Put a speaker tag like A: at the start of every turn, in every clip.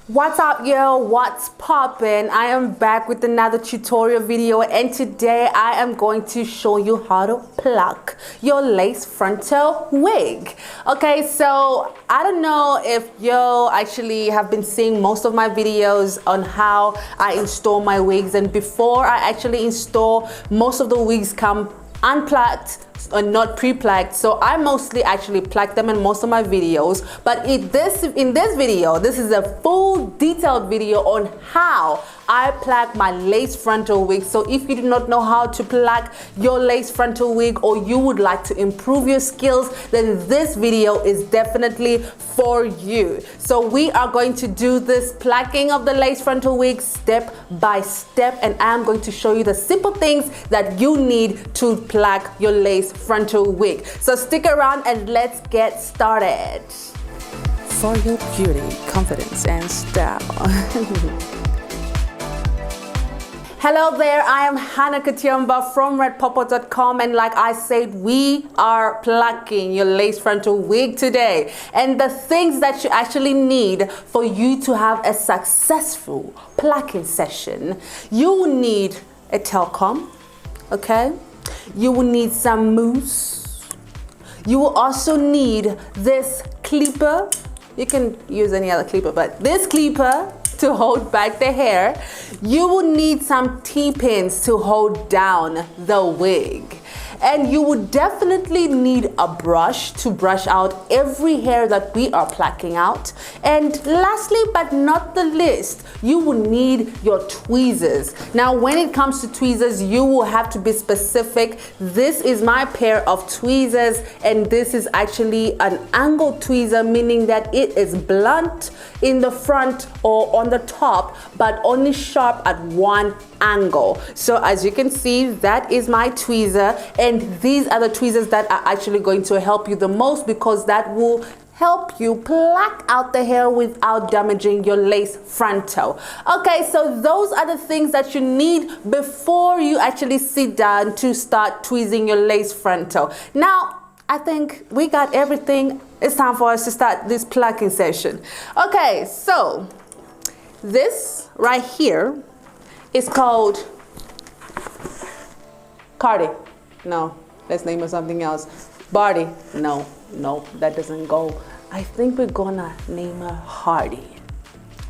A: What's up, yo? What's poppin'? I am back with another tutorial video, and today I am going to show you how to pluck your lace frontal wig. Okay, so I don't know if you actually have been seeing most of my videos on how I install my wigs, and before I actually install, most of the wigs come unplucked or not pre-plucked, so I mostly actually pluck them in most of my videos. But in this video, this is a full detailed video on how I pluck my lace frontal wig. So if you do not know how to pluck your lace frontal wig, or you would like to improve your skills, then this video is definitely for you. So we are going to do this plucking of the lace frontal wig step by step, and I'm going to show you the simple things that you need to pluck your lace frontal wig. So stick around and let's get started. For your beauty, confidence, and style. Hello there, I am Hannah Katiamba from redpawpaw.com, and like I said, we are plucking your lace frontal wig today. And the things that you actually need for you to have a successful plucking session: you will need a tail comb, okay? You will need some mousse. You will also need this clipper. You can use any other clipper, but this clipper to hold back the hair. You will need some T-pins to hold down the wig. And you would definitely need a brush to brush out every hair that we are plucking out. And lastly, but not the least, you will need your tweezers. Now, when it comes to tweezers, you will have to be specific. This is my pair of tweezers, and this is actually an angle tweezer, meaning that it is blunt in the front or on the top, but only sharp at one angle. So as you can see, that is my tweezer, and these are the tweezers that are actually going to help you the most, because that will help you pluck out the hair without damaging your lace frontal. Okay, so those are the things that you need before you actually sit down to start tweezing your lace frontal. Now, I think we got everything. It's time for us to start this plucking session. Okay, so this right here is called Cardi. No, let's name it something else. Bardi. No, that doesn't go. I think we're gonna name her Hardy.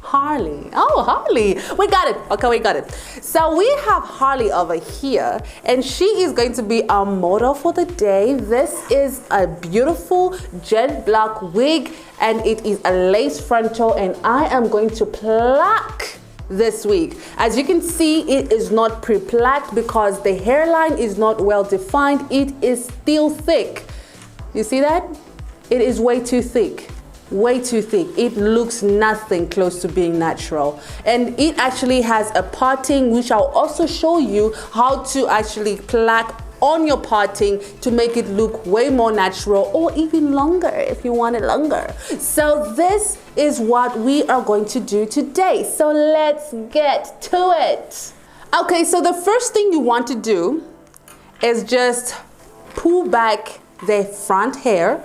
A: Harley. Oh, Harley. We got it. Okay, we got it. So we have Harley over here, and she is going to be our model for the day. This is a beautiful jet black wig, and it is a lace frontal, and I am going to pluck this wig. As you can see, it is not pre-plucked because the hairline is not well defined. It is still thick. You see that? It is way too thick. Way too thick. It looks nothing close to being natural. And it actually has a parting, which I'll also show you how to actually pluck on your parting to make it look way more natural, or even longer if you want it longer. So this is what we are going to do today. So let's get to it. Okay, so the first thing you want to do is just pull back the front hair.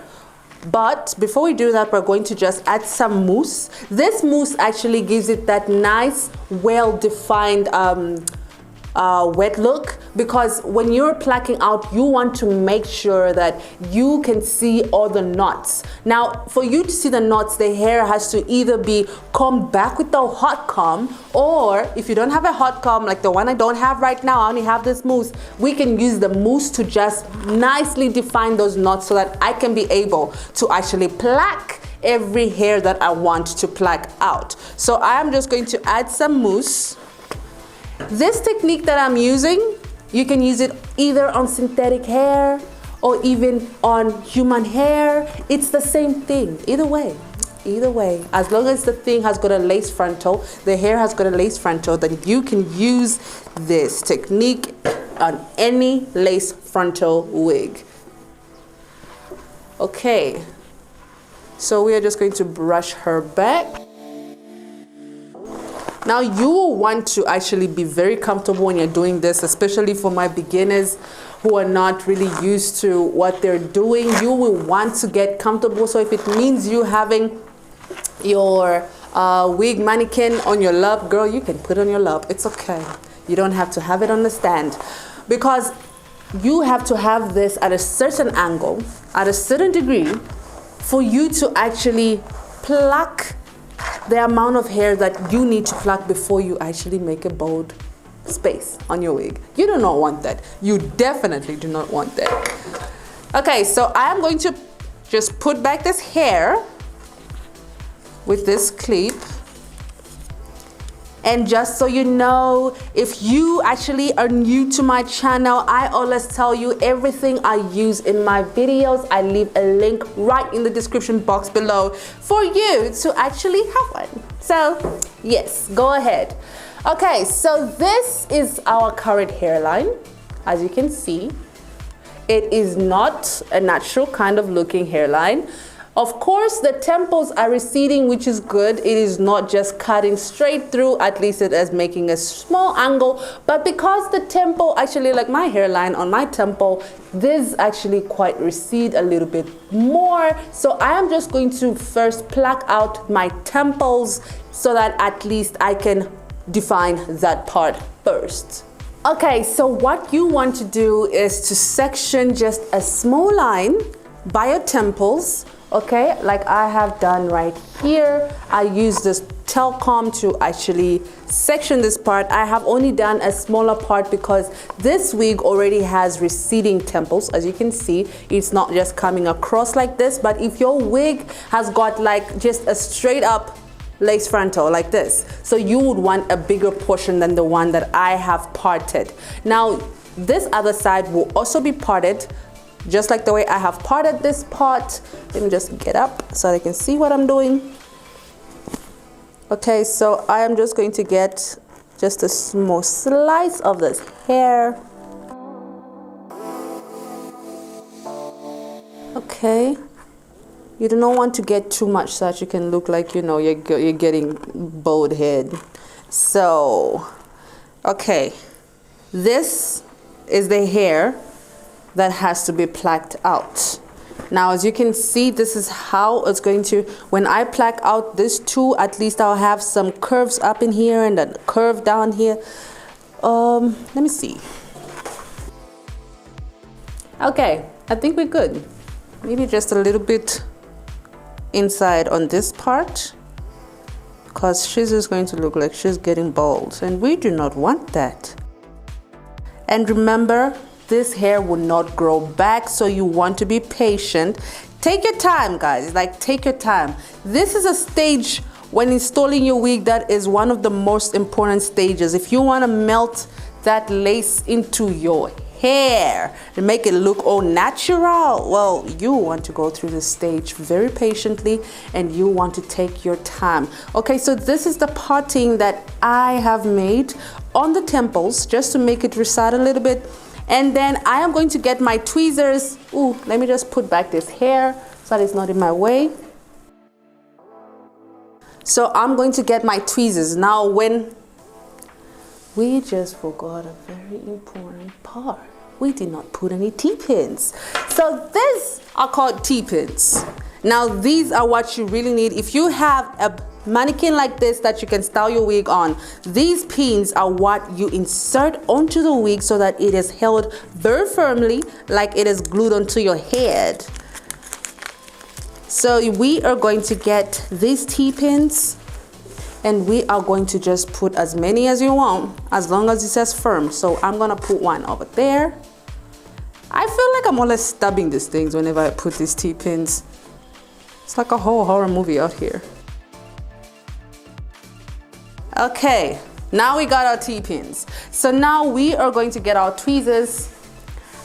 A: But before we do that, we're going to just add some mousse. This mousse actually gives it that nice, well-defined wet look, because when you're plucking out, you want to make sure that you can see all the knots. Now, for you to see the knots, the hair has to either be combed back with the hot comb, or if you don't have a hot comb like the one I don't have right now, I only have this mousse, we can use the mousse to just nicely define those knots so that I can be able to actually pluck every hair that I want to pluck out. So I am just going to add some mousse. This technique that I'm using, you can use it either on synthetic hair or even on human hair. It's the same thing, either way. As long as the thing has got a lace frontal, the hair has got a lace frontal, then you can use this technique on any lace frontal wig. Okay, so we are just going to brush her back. Now, you will want to actually be very comfortable when you're doing this, especially for my beginners who are not really used to what they're doing. You will want to get comfortable. So if it means you having your wig mannequin on your lap, girl, you can put it on your lap. It's okay. You don't have to have it on the stand, because you have to have this at a certain angle, at a certain degree, for you to actually pluck the amount of hair that you need to pluck before you actually make a bold space on your wig. You do not want that. You definitely do not want that. Okay, so I am going to just put back this hair with this clip. And just so you know, if you actually are new to my channel, I always tell you everything I use in my videos. I leave a link right in the description box below for you to actually have one. So yes, go ahead. Okay, so this is our current hairline. As you can see, it is not a natural kind of looking hairline. Of course, the temples are receding, which is good. It is not just cutting straight through, at least it is making a small angle. But because the temple, actually like my hairline on my temple, this actually quite recede a little bit more. So I am just going to first pluck out my temples so that at least I can define that part first. Okay, so what you want to do is to section just a small line by your temples. Okay, like I have done right here. I use this Telcom to actually section this part. I have only done a smaller part because this wig already has receding temples. As you can see, it's not just coming across like this, but if your wig has got like just a straight up lace frontal like this, so you would want a bigger portion than the one that I have parted. Now, this other side will also be parted, just like the way I have parted this part. Let me just get up so I can see what I'm doing. Okay, so I am just going to get just a small slice of this hair. Okay, you do not want to get too much so that you can look like, you know, you're getting bald head. So, okay, this is the hair that has to be plucked out. Now, as you can see, this is how it's going to, when I pluck out this two, at least I'll have some curves up in here and a curve down here. Let me see. Okay, I think we're good. Maybe just a little bit inside on this part, because she's just going to look like she's getting bald, and we do not want that. And remember, this hair will not grow back, so you want to be patient. Take your time, guys, like take your time. This is a stage when installing your wig that is one of the most important stages. If you want to melt that lace into your hair and make it look all natural, well, you want to go through this stage very patiently, and you want to take your time. Okay, so this is the parting that I have made on the temples just to make it recede a little bit. And then I am going to get my tweezers. Ooh, let me just put back this hair so that it's not in my way. So I'm going to get my tweezers. Now, when we just forgot a very important part, we did not put any T-pins. So these are called T-pins. Now, these are what you really need. If you have a mannequin like this that you can style your wig on, these pins are what you insert onto the wig so that it is held very firmly, like it is glued onto your head. So we are going to get these T-pins, and we are going to just put as many as you want, as long as it says firm. So I'm gonna put one over there. I feel like I'm always stubbing these things whenever I put these T-pins. It's like a whole horror movie out here. Okay, now we got our T-pins. So now we are going to get our tweezers.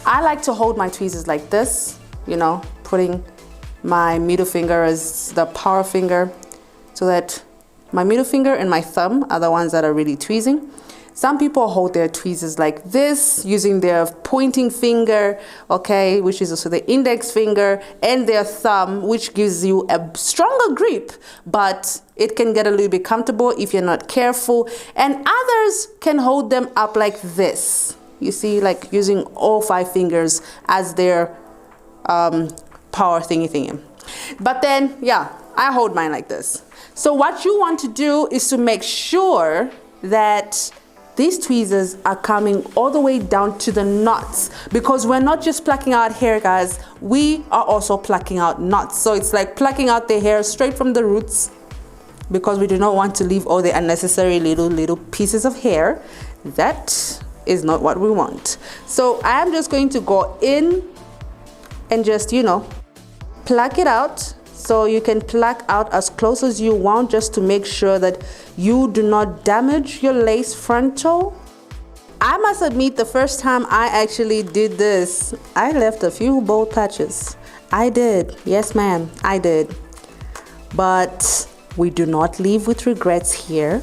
A: I like to hold my tweezers like this, you know, putting my middle finger as the power finger, so that my middle finger and my thumb are the ones that are really tweezing. Some people hold their tweezers like this, using their pointing finger, okay, which is also the index finger, and their thumb, which gives you a stronger grip, but it can get a little bit comfortable if you're not careful. And others can hold them up like this. You see, like using all 5 fingers as their power thingy. But then, yeah, I hold mine like this. So what you want to do is to make sure that these tweezers are coming all the way down to the knots, because we're not just plucking out hair, guys, we are also plucking out knots. So it's like plucking out the hair straight from the roots, because we do not want to leave all the unnecessary little pieces of hair. That is not what we want. So I'm just going to go in and just, you know, pluck it out. So you can pluck out as close as you want, just to make sure that you do not damage your lace frontal. I must admit, the first time I actually did this, I left a few bald patches. I did. Yes, ma'am, I did. But we do not leave with regrets here.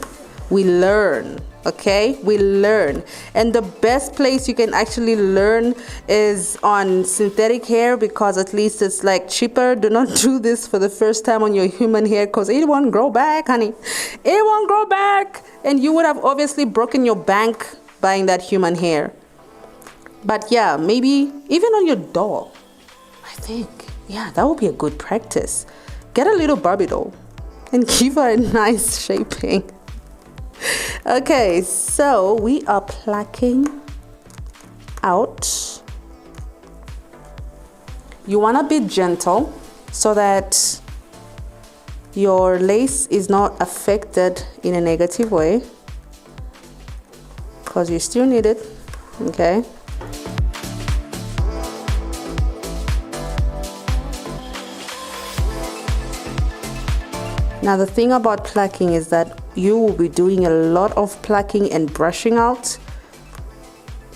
A: We learn. Okay, we learn. And the best place you can actually learn is on synthetic hair, because at least it's like cheaper. Do not do this for the first time on your human hair, because it won't grow back, honey. It won't grow back. And you would have obviously broken your bank buying that human hair. But yeah, maybe even on your doll, I think, yeah, that would be a good practice. Get a little Barbie doll and give her a nice shaping. Okay, so we are plucking out. You want to be gentle so that your lace is not affected in a negative way, because you still need it. Okay. Now the thing about plucking is that you will be doing a lot of plucking and brushing out.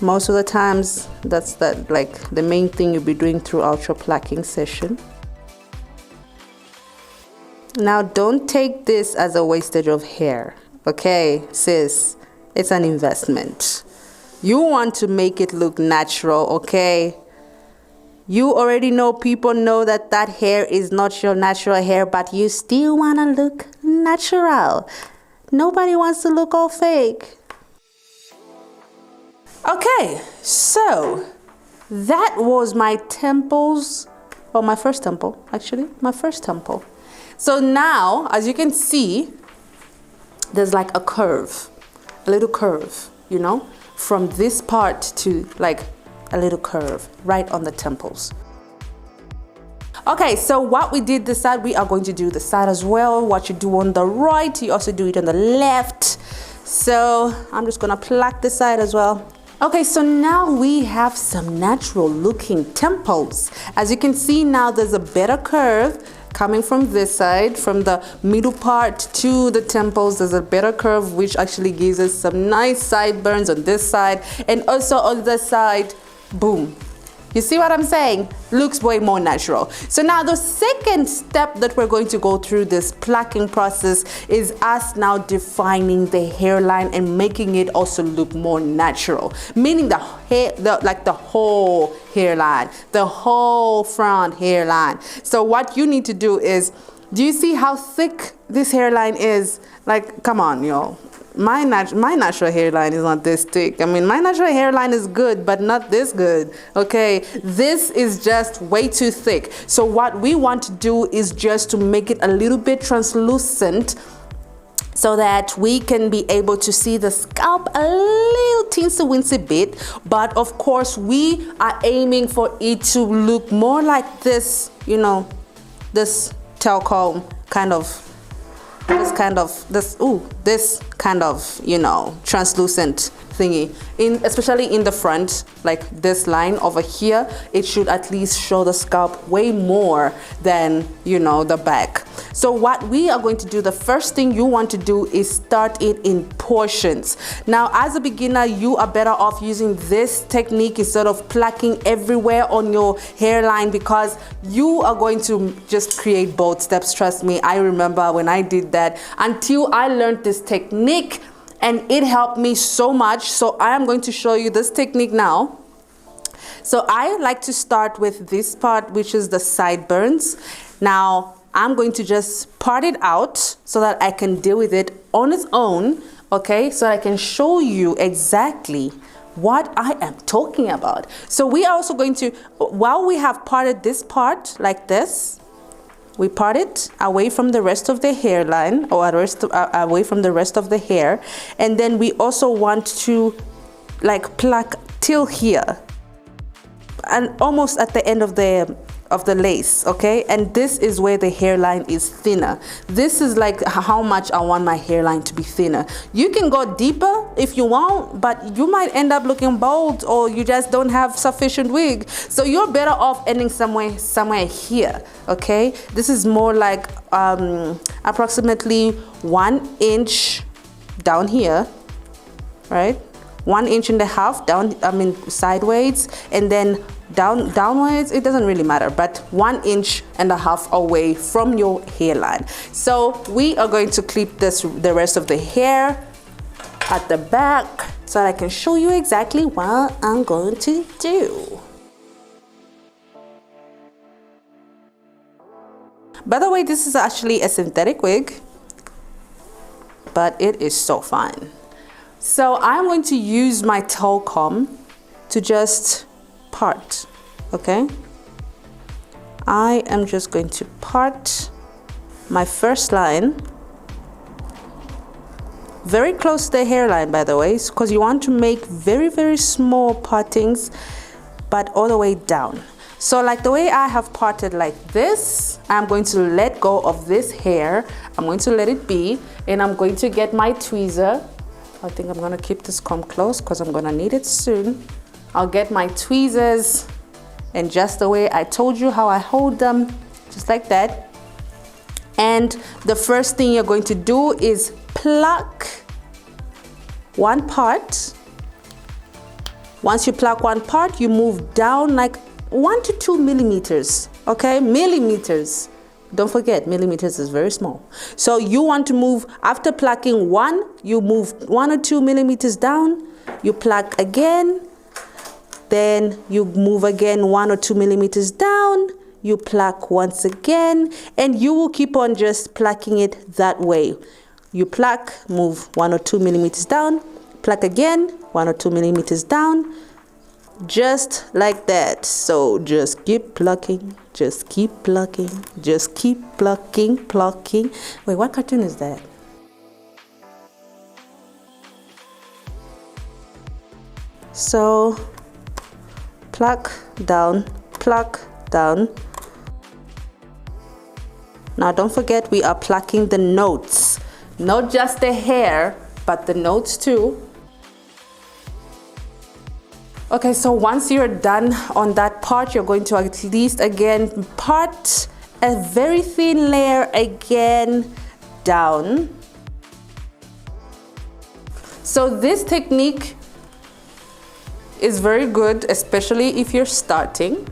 A: Most of the times, that's the main thing you'll be doing throughout your plucking session. Now don't take this as a wastage of hair, okay, sis? It's an investment. You want to make it look natural, okay? You already know, people know that that hair is not your natural hair, but you still want to look natural. Nobody wants to look all fake. Okay, so that was my temples, or my first temple, actually, my first temple. So now, as you can see, there's like a curve, a little curve, you know, from this part to like a little curve right on the temples. Okay, so what we did this side, we are going to do the side as well. What you do on the right, you also do it on the left. So I'm just gonna pluck the side as well. Okay, so now we have some natural looking temples. As you can see now, there's a better curve coming from this side, from the middle part to the temples. There's a better curve, which actually gives us some nice sideburns on this side, and also on this side. Boom. You see what I'm saying? Looks way more natural. So now the second step that we're going to go through this plucking process is us now defining the hairline and making it also look more natural. Meaning the hair, the whole hairline, the whole front hairline. So what you need to do is, do you see how thick this hairline is? Like, come on, y'all. My natural hairline is not this thick. I mean, my natural hairline is good, but not this good, okay? This is just way too thick. So what we want to do is just to make it a little bit translucent, so that we can be able to see the scalp a little teensy-weensy bit. But of course, we are aiming for it to look more like this, you know, this talcum kind of, this kind of, you know, translucent thingy, especially in the front, like this line over here. It should at least show the scalp way more than, you know, the back. So what we are going to do, the first thing you want to do is start it in portions. Now, as a beginner, you are better off using this technique instead of plucking everywhere on your hairline, because you are going to just create bold steps. Trust me, I remember when I did that until I learned this technique, and it helped me so much. So I am going to show you this technique now. So I like to start with this part, which is the sideburns. Now I'm going to just part it out so that I can deal with it on its own, okay? So I can show you exactly what I am talking about. So we are also going to, while we have parted this part like this, we part it away from the rest of the hairline, or away from the rest of the hair. And then we also want to like pluck till here and almost at the end of the lace, okay? And this is where the hairline is thinner. This is like how much I want my hairline to be thinner. You can go deeper if you want, but you might end up looking bald, or you just don't have sufficient wig. So you're better off ending somewhere here, okay? This is more like approximately 1 inch down here, right? 1.5 inches down, I mean sideways, and then downwards, it doesn't really matter, but 1.5 inches away from your hairline. So we are going to clip the rest of the hair at the back so that I can show you exactly what I'm going to do. By the way, this is actually a synthetic wig, but it is so fun. So I'm going to use my toe comb to just part, okay? I am just going to part my first line, very close to the hairline, by the way, because you want to make very, very small partings, but all the way down. So like the way I have parted like this, I'm going to let go of this hair. I'm going to let it be, and I'm going to get my tweezer. I think I'm gonna keep this comb close because I'm gonna need it soon. I'll get my tweezers, and just the way I told you how I hold them, just like that. And the first thing you're going to do is pluck one part. Once you pluck one part, you move down like 1 to 2 millimeters, okay? Millimeters. Don't forget, millimeters is very small. So you want to move, after plucking one, you move 1 or 2 millimeters down, you pluck again, then you move again 1 or 2 millimeters down, you pluck once again, and you will keep on just plucking it that way. You pluck, move 1 or 2 millimeters down, pluck again, 1 or 2 millimeters down, just like that. So just keep plucking, just keep plucking, just keep plucking, plucking. Wait, what cartoon is that? So pluck down, pluck down. Now don't forget, we are plucking the notes, not just the hair, but the notes too. Okay, so once you're done on that part, you're going to at least again part a very thin layer again down. So this technique is very good, especially if you're starting.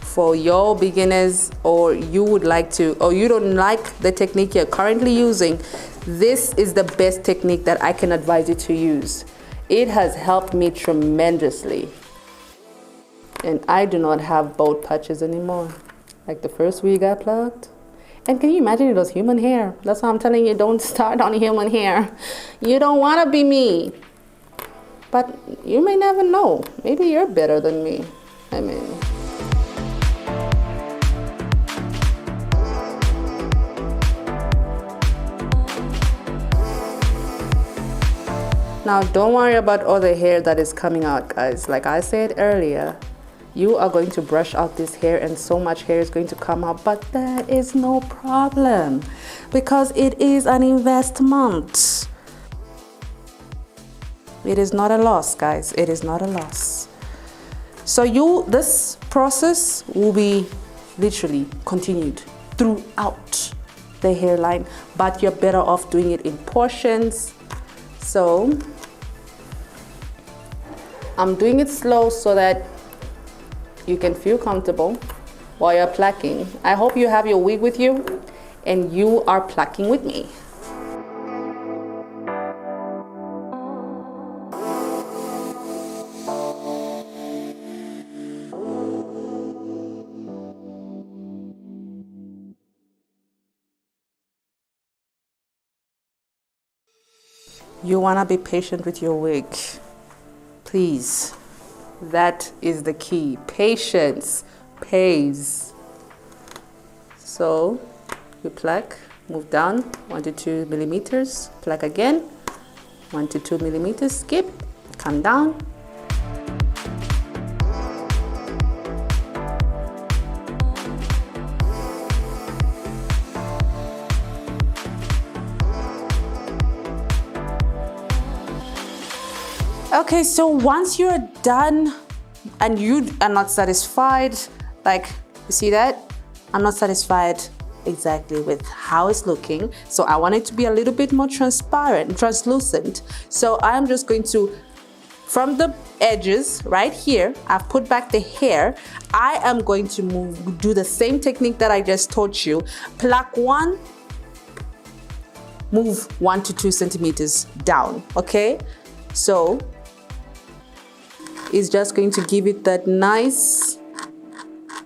A: For your beginners, or you would like to, or you don't like the technique you're currently using, this is the best technique that I can advise you to use. It has helped me tremendously. And I do not have bald patches anymore. Like the first wig I plucked. And can you imagine, it was human hair? That's why I'm telling you, don't start on human hair. You don't want to be me. But you may never know. Maybe you're better than me. I mean. Now don't worry about all the hair that is coming out, guys. Like I said earlier, you are going to brush out this hair and so much hair is going to come out, but that is no problem because it is an investment. It is not a loss, guys. It is not a loss. So this process will be literally continued throughout the hairline, but you're better off doing it in portions. So I'm doing it slow so that you can feel comfortable while you're plucking. I hope you have your wig with you and you are plucking with me. You want to be patient with your wig. Please. That is the key. Patience pays. So we pluck, move down 1 to 2 millimeters, pluck again, 1 to 2 millimeters, skip, come down. Okay, so once you're done and you are not satisfied, like you see that? I'm not satisfied exactly with how it's looking. So I want it to be a little bit more transparent, translucent. So I'm just going to, from the edges right here, I've put back the hair. I am going to do the same technique that I just taught you. Pluck one, move 1 to 2 centimeters down, okay? So it's just going to give it that nice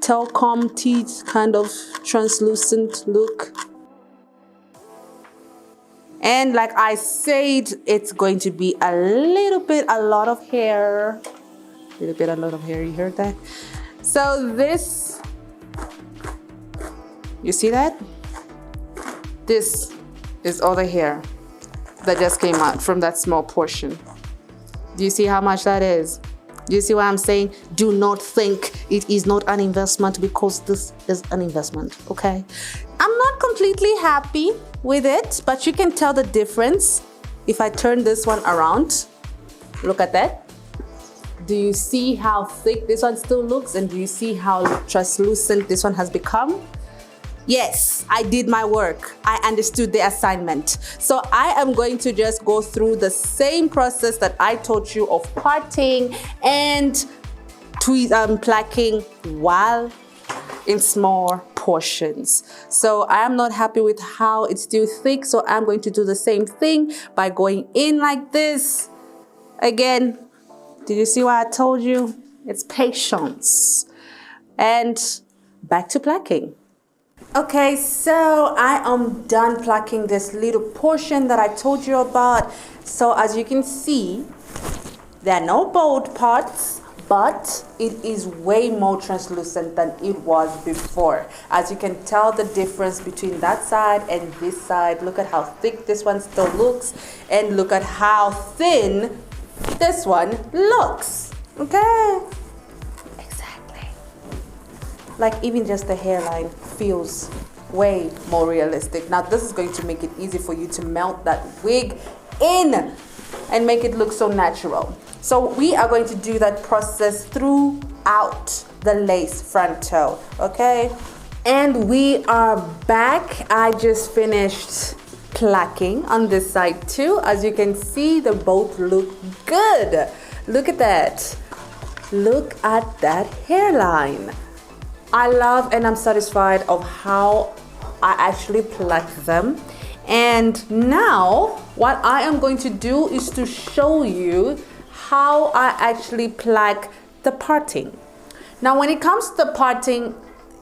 A: talcum teeth kind of translucent look. And like I said, it's going to be a lot of hair. A lot of hair, you heard that? So this, you see that? This is all the hair that just came out from that small portion. Do you see how much that is? Do you see what I'm saying? Do not think it is not an investment, because this is an investment, okay? I'm not completely happy with it, but you can tell the difference if I turn this one around. Look at that. Do you see how thick this one still looks? And do you see how translucent this one has become? Yes, I did my work. I understood the assignment. So I am going to just go through the same process that I taught you of parting and plucking while in small portions. So I am not happy with how it's still thick. So I'm going to do the same thing by going in like this. Again, did you see what I told you? It's patience. And back to plucking. Okay, so I am done plucking this little portion that I told you about. So as you can see, there are no bold parts, but it is way more translucent than it was before. As you can tell the difference between that side and this side. Look at how thick this one still looks, and look at how thin this one looks. Okay? Exactly. Like even just the hairline feels way more realistic. Now this is going to make it easy for you to melt that wig in and make it look so natural. So we are going to do that process throughout the lace front toe, okay? And we are back. I just finished plucking on this side too. As you can see, they both look good. Look at that. Look at that hairline. I love and I'm satisfied of how I actually plucked them. And now what I am going to do is to show you how I actually pluck the parting. Now when it comes to the parting,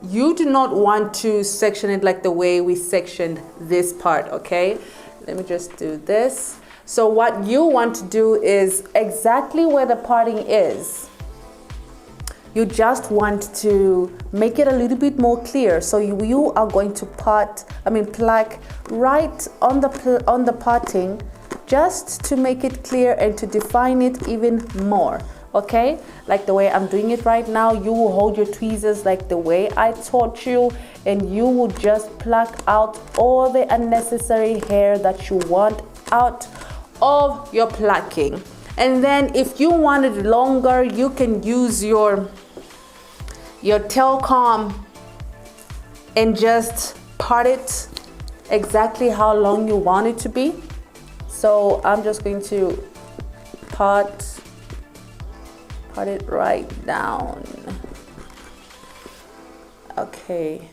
A: you do not want to section it like the way we sectioned this part, okay? Let me just do this. So what you want to do is exactly where the parting is. You just want to make it a little bit more clear. So you are going to pluck right on the parting, just to make it clear and to define it even more. Okay, like the way I'm doing it right now, you will hold your tweezers like the way I taught you, and you will just pluck out all the unnecessary hair that you want out of your plucking. And then if you want it longer, you can use your tail comb and just part it exactly how long you want it to be. So I'm just going to part it right down. Okay,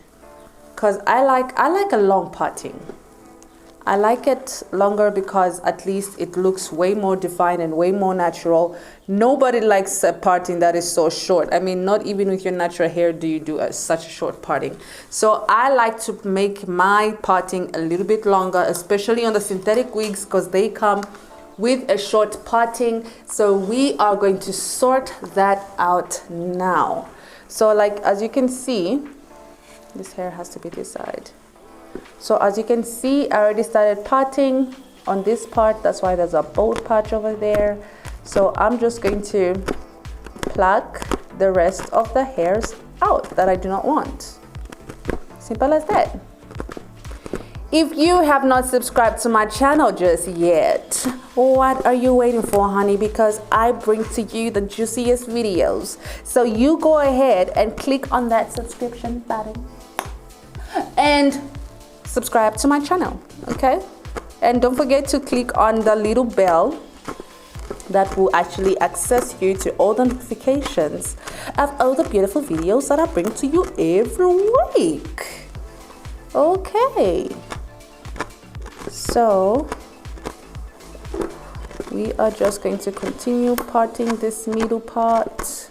A: because I like a long parting. I like it longer because at least it looks way more defined and way more natural. Nobody likes a parting that is so short. I mean, not even with your natural hair do you do such a short parting. So I like to make my parting a little bit longer, especially on the synthetic wigs, because they come with a short parting. So we are going to sort that out now. So like as you can see, this hair has to be this side. So as you can see, I already started parting on this part. That's why there's a bold patch over there. So I'm just going to pluck the rest of the hairs out that I do not want. Simple as that. If you have not subscribed to my channel just yet, what are you waiting for, honey? Because I bring to you the juiciest videos. So you go ahead and click on that subscription button and subscribe to my channel, okay? And don't forget to click on the little bell that will actually access you to all the notifications of all the beautiful videos that I bring to you every week. Okay. So we are just going to continue parting this middle part.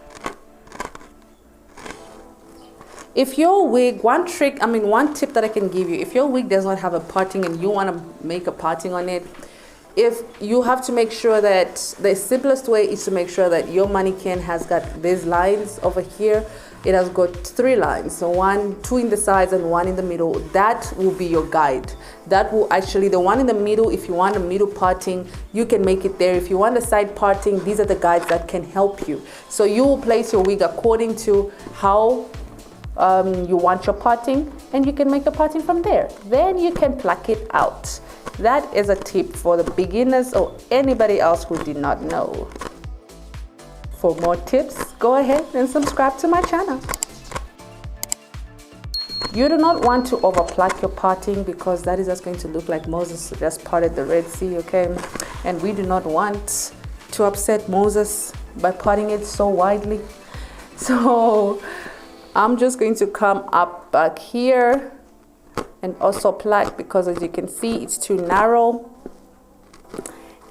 A: If your wig, one tip that I can give you, if your wig does not have a parting and you want to make a parting on it, if you have to make sure that the simplest way is to make sure that your mannequin has got these lines over here. It has got 3 lines, so 2 in the sides and 1 in the middle. That will be your guide. That will actually, the one in the middle, if you want a middle parting, you can make it there. If you want a side parting, these are the guides that can help you. So you will place your wig according to how you want your parting, and you can make a parting from there. Then you can pluck it out. That is a tip for the beginners or anybody else who did not know. For more tips, go ahead and subscribe to my channel. You do not want to over pluck your parting, because that is just going to look like Moses just parted the Red Sea, okay? And we do not want to upset Moses by parting it so widely. So I'm just going to come up back here and also pluck, because as you can see, it's too narrow.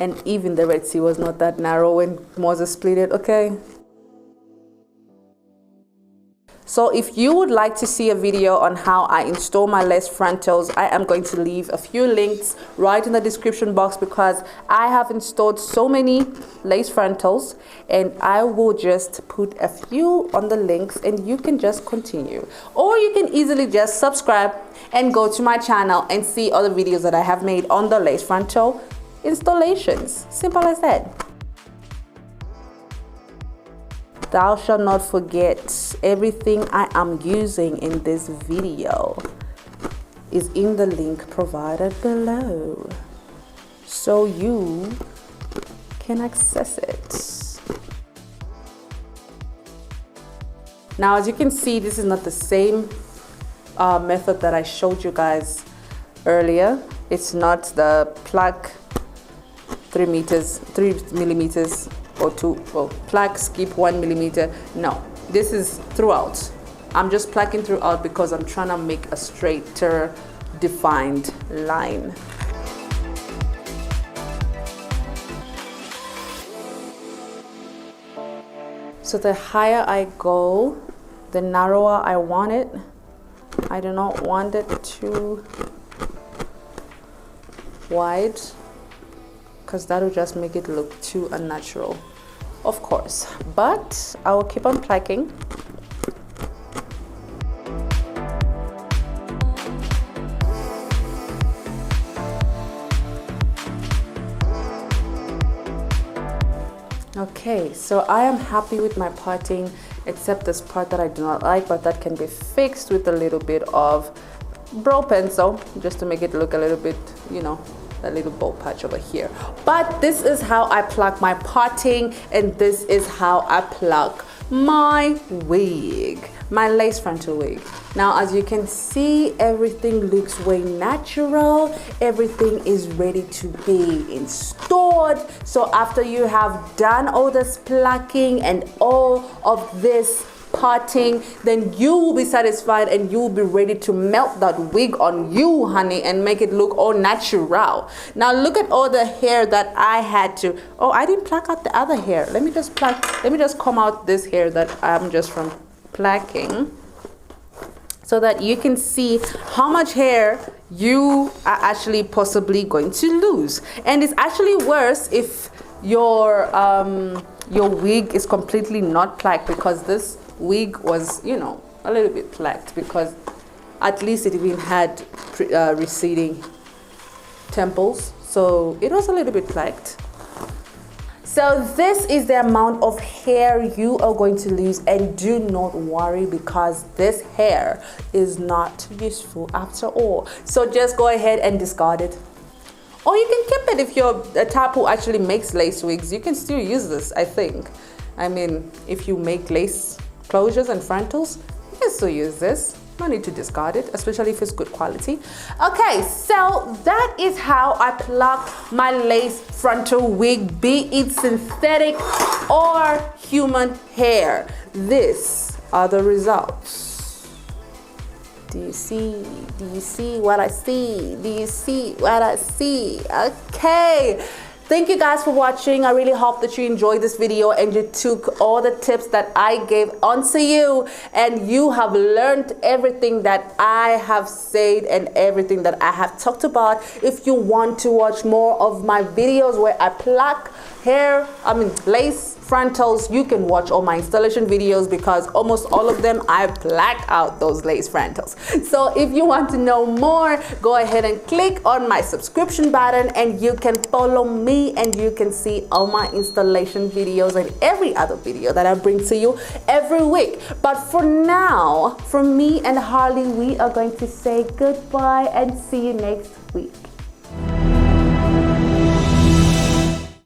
A: And even the Red Sea was not that narrow when Moses split it, okay? So if you would like to see a video on how I install my lace frontals, I am going to leave a few links right in the description box, because I have installed so many lace frontals, and I will just put a few on the links and you can just continue. Or you can easily just subscribe and go to my channel and see other videos that I have made on the lace frontal installations. Simple as that. Thou shalt not forget, everything I am using in this video is in the link provided below, so you can access it. Now, as you can see, this is not the same method that I showed you guys earlier. It's not the pluck 3 millimeters or 2, pluck, skip 1 millimeter. No, this is throughout. I'm just plucking throughout because I'm trying to make a straighter, defined line. So the higher I go, the narrower I want it. I do not want it too wide, because that will just make it look too unnatural, of course. But I will keep on plucking. Okay, so I am happy with my parting, except this part that I do not like, but that can be fixed with a little bit of brow pencil, just to make it look a little bit, you know, a little bold patch over here. But this is how I pluck my parting, and this is how I pluck my wig, my lace frontal wig. Now, as you can see, everything looks way natural. Everything is ready to be installed. So after you have done all this plucking and all of this parting, then you will be satisfied and you will be ready to melt that wig on you, honey, and make it look all natural. Now look at all the hair that I had to, oh, I didn't pluck out the other hair. Let me just comb out this hair that I'm just from plucking, so that you can see how much hair you are actually possibly going to lose. And it's actually worse if your wig is completely not plucked, because this wig was, you know, a little bit plucked, because At least it even had receding temples, so it was a little bit plucked. So this is the amount of hair you are going to lose, and do not worry because this hair is not useful after all. So just go ahead and discard it. Or you can keep it if you're a type who actually makes lace wigs. You can still use this, I think. I mean, if you make lace closures and frontals, you can still use this. No need to discard it, especially if it's good quality. Okay, so that is how I pluck my lace frontal wig, be it synthetic or human hair. These are the results. Do you see? Do you see what I see? Do you see what I see? Okay. Thank you guys for watching. I really hope that you enjoyed this video and you took all the tips that I gave onto you, and you have learned everything that I have said and everything that I have talked about. If you want to watch more of my videos where I pluck hair, lace frontals, you can watch all my installation videos because almost all of them I black out those lace frontals. So if you want to know more, go ahead and click on my subscription button and you can follow me and you can see all my installation videos and every other video that I bring to you every week. But for now, from me and Harley, we are going to say goodbye and see you next week.